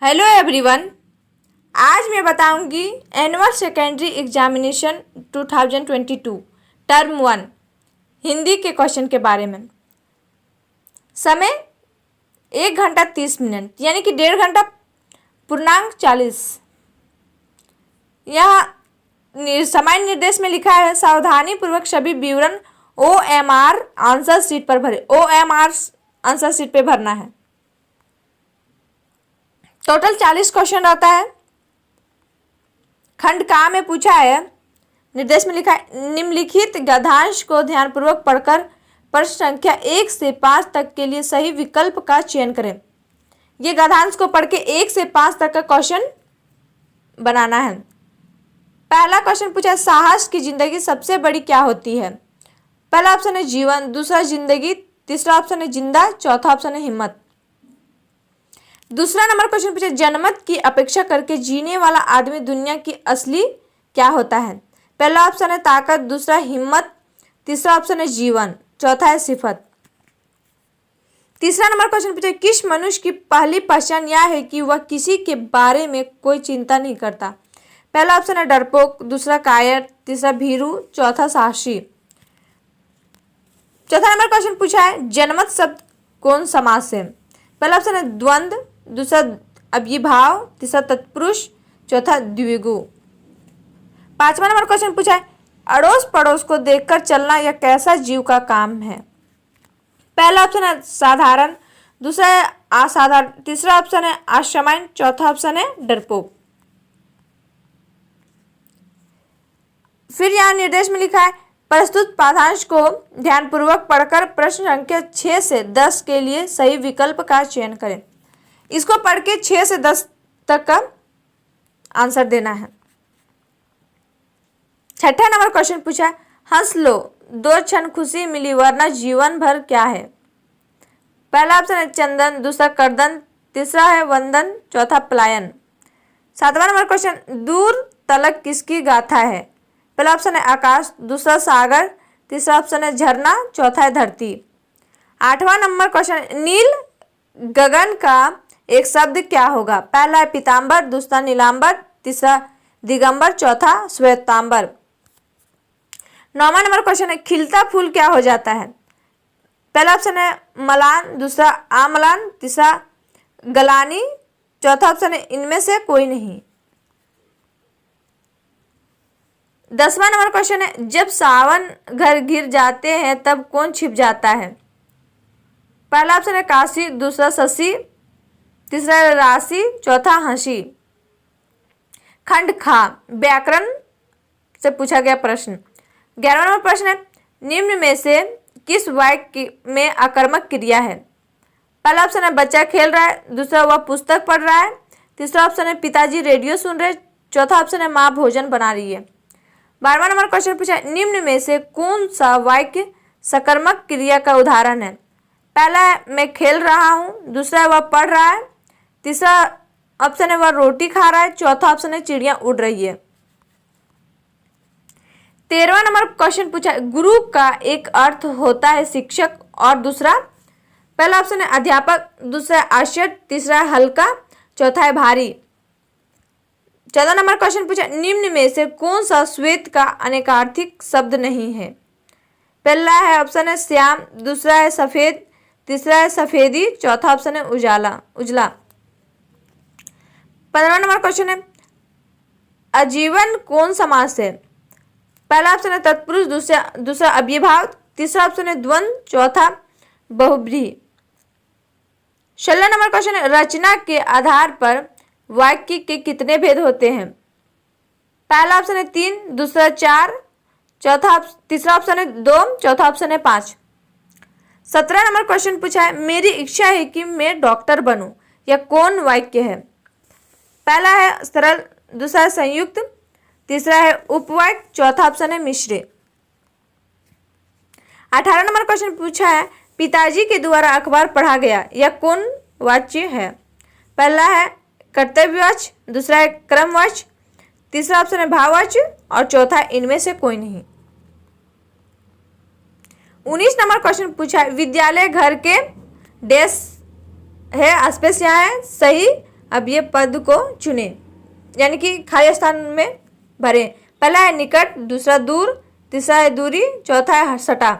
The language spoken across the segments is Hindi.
Hello everyone. आज मैं बताऊंगी annual secondary examination 2022 term 1 Hindi के क्वेश्चन के बारे में। समय 1 घंटा 30 मिनट यानी कि 1.5 घंटा पूर्णांक 40। यहाँ सामान्य निर्देश में लिखा है सावधानी पूर्वक सभी विवरण OMR आंसर शीट पर भरे। OMR आंसर शीट पे भरना है। टोटल 40 क्वेश्चन रहता है। खंड का में पूछा है, निर्देश में लिखा है निम्नलिखित गद्यांश को ध्यानपूर्वक पढ़कर प्रश्न संख्या 1 से 5 तक के लिए सही विकल्प का चयन करें। ये गद्यांश को पढ़ के 1 से 5 तक का क्वेश्चन बनाना है। पहला क्वेश्चन पूछा है साहस की जिंदगी सबसे बड़ी क्या होती है। पहला ऑप्शन है जीवन, दूसरा जिंदगी, तीसरा ऑप्शन है जिंदा, चौथा ऑप्शन है हिम्मत। दूसरा नंबर क्वेश्चन पूछे जनमत की अपेक्षा करके जीने वाला आदमी दुनिया की असली क्या होता है। पहला ऑप्शन है ताकत, दूसरा हिम्मत, तीसरा ऑप्शन है जीवन, चौथा है सिफत। तीसरा नंबर क्वेश्चन पूछे किस मनुष्य की पहली पहचान यह है कि वह किसी के बारे में कोई चिंता नहीं करता। पहला ऑप्शन है डरपोक, दूसरा कायर, तीसरा भीरू, चौथा साहसी। चौथा नंबर क्वेश्चन पूछा है जनमत शब्द कौन समास से। पहला ऑप्शन है द्वंद्व, दूसरा अव्ययीभाव, तीसरा तत्पुरुष, चौथा द्विगु। पांचवा नंबर क्वेश्चन पूछा है अड़ोस पड़ोस को देखकर चलना यह कैसा जीव का काम है। पहला ऑप्शन है साधारण, दूसरा है असाधारण, तीसरा ऑप्शन है असामान्य, चौथा ऑप्शन है डरपोक। फिर यहाँ निर्देश में लिखा है प्रस्तुत पाठांश को ध्यानपूर्वक पढ़कर प्रश्न संख्या 6 से 10 के लिए सही विकल्प का चयन करें। इसको पढ़ के 6 से 10 तक का आंसर देना है। छठा नंबर क्वेश्चन पूछा है हंस लो 2 क्षण खुशी मिली वरना जीवन भर क्या है। पहला ऑप्शन है चंदन, दूसरा करदन, तीसरा है वंदन, चौथा पलायन। सातवां नंबर क्वेश्चन दूर तलक किसकी गाथा है। पहला ऑप्शन है आकाश, दूसरा सागर, तीसरा ऑप्शन है झरना, चौथा है धरती। आठवां नंबर क्वेश्चन नील गगन का एक शब्द क्या होगा। पहला है पीतांबर, दूसरा नीलांबर, तीसरा दिगंबर, चौथा श्वेतांबर। नौवां नंबर क्वेश्चन है खिलता फूल क्या हो जाता है। पहला ऑप्शन है मलान, दूसरा आमलान, तीसरा गलानी, चौथा ऑप्शन है इनमें से कोई नहीं। 10वां नंबर क्वेश्चन है जब सावन घर गिर जाते हैं तब कौन छिप जाता है। पहला ऑप्शन है काशी, दूसरा शशि, तीसरा है राशि, चौथा हंसी। खंड खा व्याकरण से पूछा गया प्रश्न। 11वां नंबर प्रश्न है निम्न में से किस वाक्य में आकर्मक क्रिया है। पहला ऑप्शन है बच्चा खेल रहा है, दूसरा वह पुस्तक पढ़ रहा है, तीसरा ऑप्शन है पिताजी रेडियो सुन रहे, चौथा ऑप्शन है माँ भोजन बना रही है। 12वां नंबर क्वेश्चन पूछा है निम्न में से कौन सा वाक्य सकर्मक क्रिया का उदाहरण है। पहला है मैं खेल रहा हूँ, दूसरा है वह पढ़ रहा है, तीसरा ऑप्शन है वह रोटी खा रहा है, चौथा ऑप्शन है चिड़िया उड़ रही है। 13वां नंबर क्वेश्चन पूछा है गुरु का एक अर्थ होता है शिक्षक और दूसरा। पहला ऑप्शन है अध्यापक, दूसरा है आश्चर्य, तीसरा है हल्का, चौथा है भारी। 14 नंबर क्वेश्चन पूछा निम्न में से कौन सा श्वेत का अनेकार्थिक शब्द नहीं है। पहला है ऑप्शन है श्याम, दूसरा है सफेद, तीसरा है सफेदी, चौथा ऑप्शन है उजाला उजला। 15वां नंबर क्वेश्चन है आजीवन कौन समास है। पहला ऑप्शन है तत्पुरुष, दूसरा अव्ययीभाव, तीसरा ऑप्शन है द्वंद्व, चौथा बहुब्रीहि। 16 नंबर क्वेश्चन है रचना के आधार पर वाक्य के कितने भेद होते हैं। पहला ऑप्शन है 3, दूसरा 4, तीसरा ऑप्शन है 2, चौथा ऑप्शन है 5। 17 नंबर क्वेश्चन पूछा है मेरी इच्छा है कि मैं डॉक्टर बनूं, यह कौन वाक्य है। पहला है सरल, दूसरा है संयुक्त, तीसरा है उपवाक्य, चौथा ऑप्शन है मिश्र। 18 नंबर क्वेश्चन पूछा है पिताजी के द्वारा अखबार पढ़ा गया, यह कौन वाच्य है। पहला है कर्तव्यवाच्य, दूसरा है क्रमवाच्य, तीसरा ऑप्शन है भाववाच्य और चौथा इनमें से कोई नहीं। 19 नंबर क्वेश्चन पूछा है विद्यालय घर के डैश है स्पेस यहाँ है सही अब ये पद को चुने, यानी कि खाली स्थान में भरे। पहला है निकट, दूसरा दूर, तीसरा है दूरी, चौथा है सटा।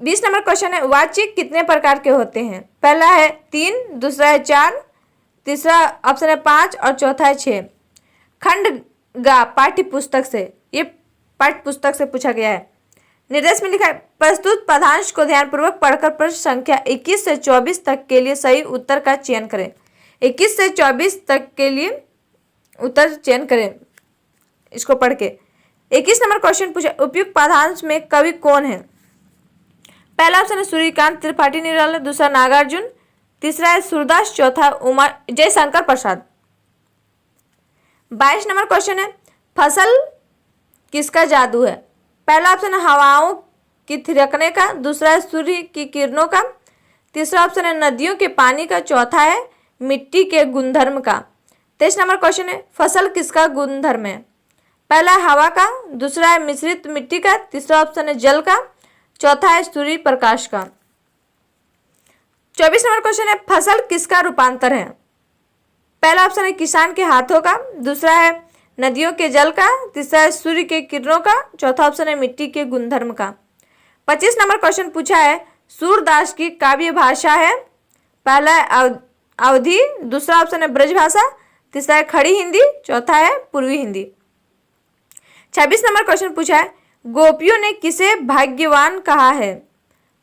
20 नंबर क्वेश्चन है वाच्य कितने प्रकार के होते हैं? पहला है 3, दूसरा है 4, तीसरा ऑप्शन है 5 और चौथा है 6। खंड गा पाठ्य पुस्तक से, ये पाठ्य पुस्तक से पूछा गया है। निर्देश में लिखा है प्रस्तुत पदांश को ध्यानपूर्वक पढ़कर प्रश्न संख्या 21 से 24 तक के लिए सही उत्तर का चयन करें। 21 से 24 तक के लिए उत्तर चयन करें इसको पढ़ के। 21 नंबर क्वेश्चन पूछा उपयुक्त पदांश में कवि कौन है? पहला ऑप्शन है सूर्यकांत त्रिपाठी निराला, दूसरा नागार्जुन, तीसरा है सूरदास, चौथा उमा जयशंकर प्रसाद। 22 नंबर क्वेश्चन है फसल किसका जादू है? पहला ऑप्शन है हवाओं की थिरकने का, दूसरा है सूर्य की किरणों का, तीसरा ऑप्शन है नदियों के पानी का, चौथा है मिट्टी के गुणधर्म का। 23 नंबर क्वेश्चन है फसल किसका गुणधर्म है? पहला है हवा का, दूसरा है मिश्रित मिट्टी का, तीसरा ऑप्शन है जल का, चौथा है सूर्य प्रकाश का। 24 नंबर क्वेश्चन है फसल किसका रूपांतर है? पहला ऑप्शन है किसान के हाथों का, दूसरा है नदियों के जल का, तीसरा है सूर्य के किरणों का, चौथा ऑप्शन है मिट्टी के गुणधर्म का। 25 नंबर क्वेश्चन पूछा है सूरदास की काव्य भाषा है? पहला है अवधी, दूसरा ऑप्शन है ब्रजभाषा, तीसरा है खड़ी हिंदी, चौथा है पूर्वी हिंदी। 26 नंबर क्वेश्चन पूछा है गोपियों ने किसे भाग्यवान कहा है?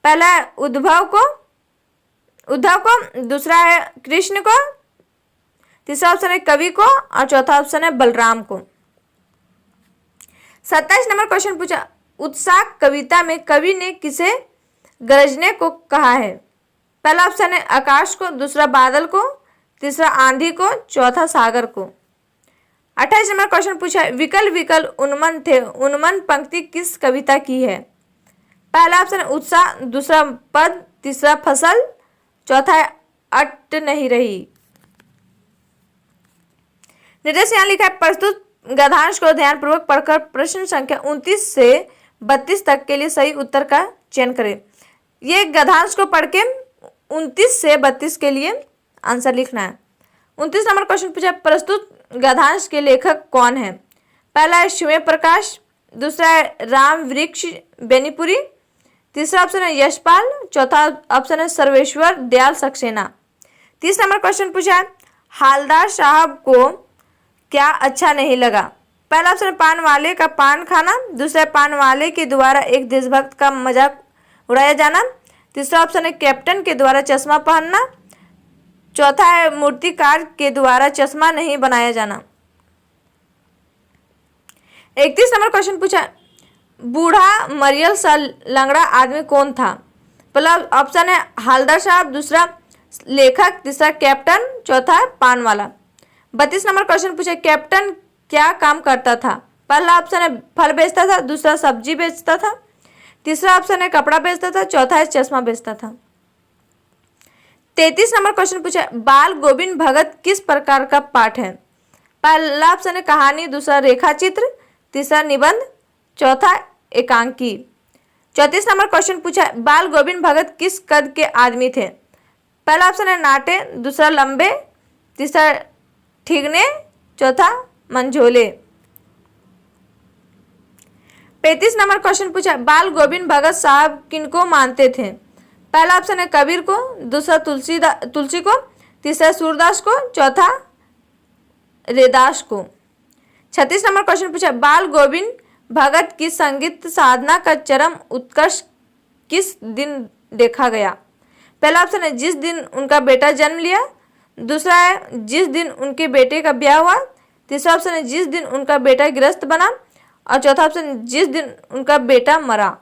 पहला है उद्धव को, दूसरा है कृष्ण को, तीसरा ऑप्शन है कवि को और चौथा ऑप्शन है बलराम को। 27 नंबर क्वेश्चन पूछा उत्साह कविता में कवि ने किसे गरजने को कहा है? पहला ऑप्शन है आकाश को, दूसरा बादल को, तीसरा आंधी को, चौथा सागर को। 28 नंबर क्वेश्चन पूछा विकल विकल उन्मन थे, उन्मन पंक्ति किस कविता की है? पहला ऑप्शन है उत्साह, दूसरा पद, तीसरा फसल, चौथा है अट नहीं रही। निर्देश यहाँ लिखा है प्रस्तुत गद्यांश को ध्यानपूर्वक पढ़कर प्रश्न संख्या 29 से 32 तक के लिए सही उत्तर का चयन करें। ये गद्यांश को पढ़ के 29 से 32 के लिए आंसर लिखना है। 29 नंबर क्वेश्चन पूछा प्रस्तुत गद्यांश के लेखक कौन है? पहला है शिव प्रकाश, दूसरा है राम वृक्ष बेनीपुरी, तीसरा ऑप्शन है यशपाल, चौथा ऑप्शन है सर्वेश्वर दयाल सक्सेना। 30 नंबर क्वेश्चन पूछा है हालदार साहब को क्या अच्छा नहीं लगा? पहला ऑप्शन पान वाले का पान खाना, दूसरा पान वाले के द्वारा एक देशभक्त का मजाक उड़ाया जाना, तीसरा ऑप्शन है कैप्टन के द्वारा चश्मा पहनना, चौथा है मूर्तिकार के द्वारा चश्मा नहीं बनाया जाना। 31 नंबर क्वेश्चन पूछा बूढ़ा मरियल सा लंगड़ा आदमी कौन था? पहला ऑप्शन है हालदार साहब, दूसरा लेखक, तीसरा कैप्टन, चौथा पान वाला। 32 नंबर क्वेश्चन पूछा कैप्टन क्या काम करता था? पहला ऑप्शन है फल बेचता था, दूसरा सब्जी बेचता था, तीसरा ऑप्शन है कपड़ा बेचता था, चौथा है चश्मा बेचता था। 33 नंबर क्वेश्चन पूछा बाल गोविंद भगत किस प्रकार का पाठ है? पहला ऑप्शन है कहानी, दूसरा रेखा चित्र, तीसरा निबंध, चौथा एकांकी। 34 नंबर क्वेश्चन पूछा बाल गोविंद भगत किस कद के आदमी थे? पहला ऑप्शन है नाटे, दूसरा लंबे, तीसरा ठीगने, चौथा मंझोले। 35 नंबर क्वेश्चन पूछा बाल गोविंद भगत साहब किनको मानते थे? पहला ऑप्शन है कबीर को, दूसरा तुलसी को, तीसरा सूरदास को, चौथा रैदास को। 36 नंबर क्वेश्चन पूछा बाल गोविंद भगत की संगीत साधना का चरम उत्कर्ष किस दिन देखा गया? पहला ऑप्शन है जिस दिन उनका बेटा जन्म लिया, दूसरा है जिस दिन उनके बेटे का ब्याह हुआ, तीसरा ऑप्शन है जिस दिन उनका बेटा गृहस्थ बना और चौथा ऑप्शन जिस दिन उनका बेटा मरा।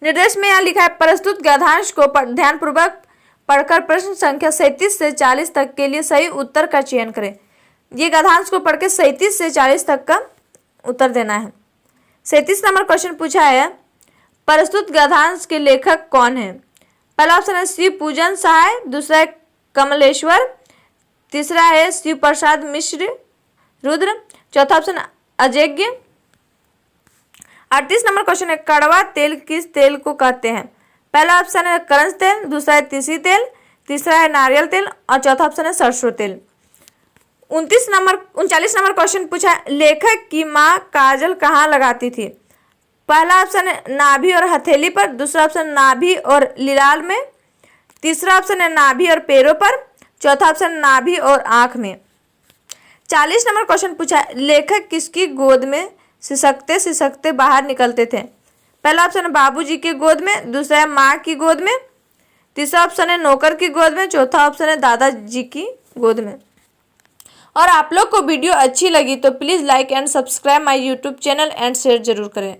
निर्देश में यहाँ लिखा है प्रस्तुत गद्यांश को ध्यानपूर्वक पढ़कर प्रश्न संख्या 37 से 40 तक के लिए सही उत्तर का चयन करें। ये गद्यांश को पढ़ के 37 से 40 तक का उत्तर देना है। 37 नंबर क्वेश्चन पूछा है प्रस्तुत गद्यांश के लेखक कौन है? पहला ऑप्शन है शिव पूजन सहाय, दूसरा है कमलेश्वर, तीसरा है शिव प्रसाद मिश्र रुद्र, चौथा ऑप्शन अजयज्ञ। 38 नंबर क्वेश्चन है कड़वा तेल किस तेल को कहते हैं? पहला ऑप्शन है करंज तेल, दूसरा है तीसी तेल, तीसरा है नारियल तेल और चौथा ऑप्शन है सरसों तेल। 39 नंबर क्वेश्चन पूछा है, लेखक की माँ काजल कहाँ लगाती थी? पहला ऑप्शन है नाभि और हथेली पर, दूसरा ऑप्शन नाभि और लिलाल में, तीसरा ऑप्शन है नाभि और पैरों पर, चौथा ऑप्शन नाभि और आंख में। 40 नंबर क्वेश्चन पूछा है, लेखक किसकी गोद में सिसकते सिसकते बाहर निकलते थे? पहला ऑप्शन है बाबूजी की गोद में, दूसरा है माँ की गोद में, तीसरा ऑप्शन है नौकर की गोद में, चौथा ऑप्शन है दादाजी की गोद में। और आप लोग को वीडियो अच्छी लगी तो please like and subscribe my YouTube channel and share जरूर करें।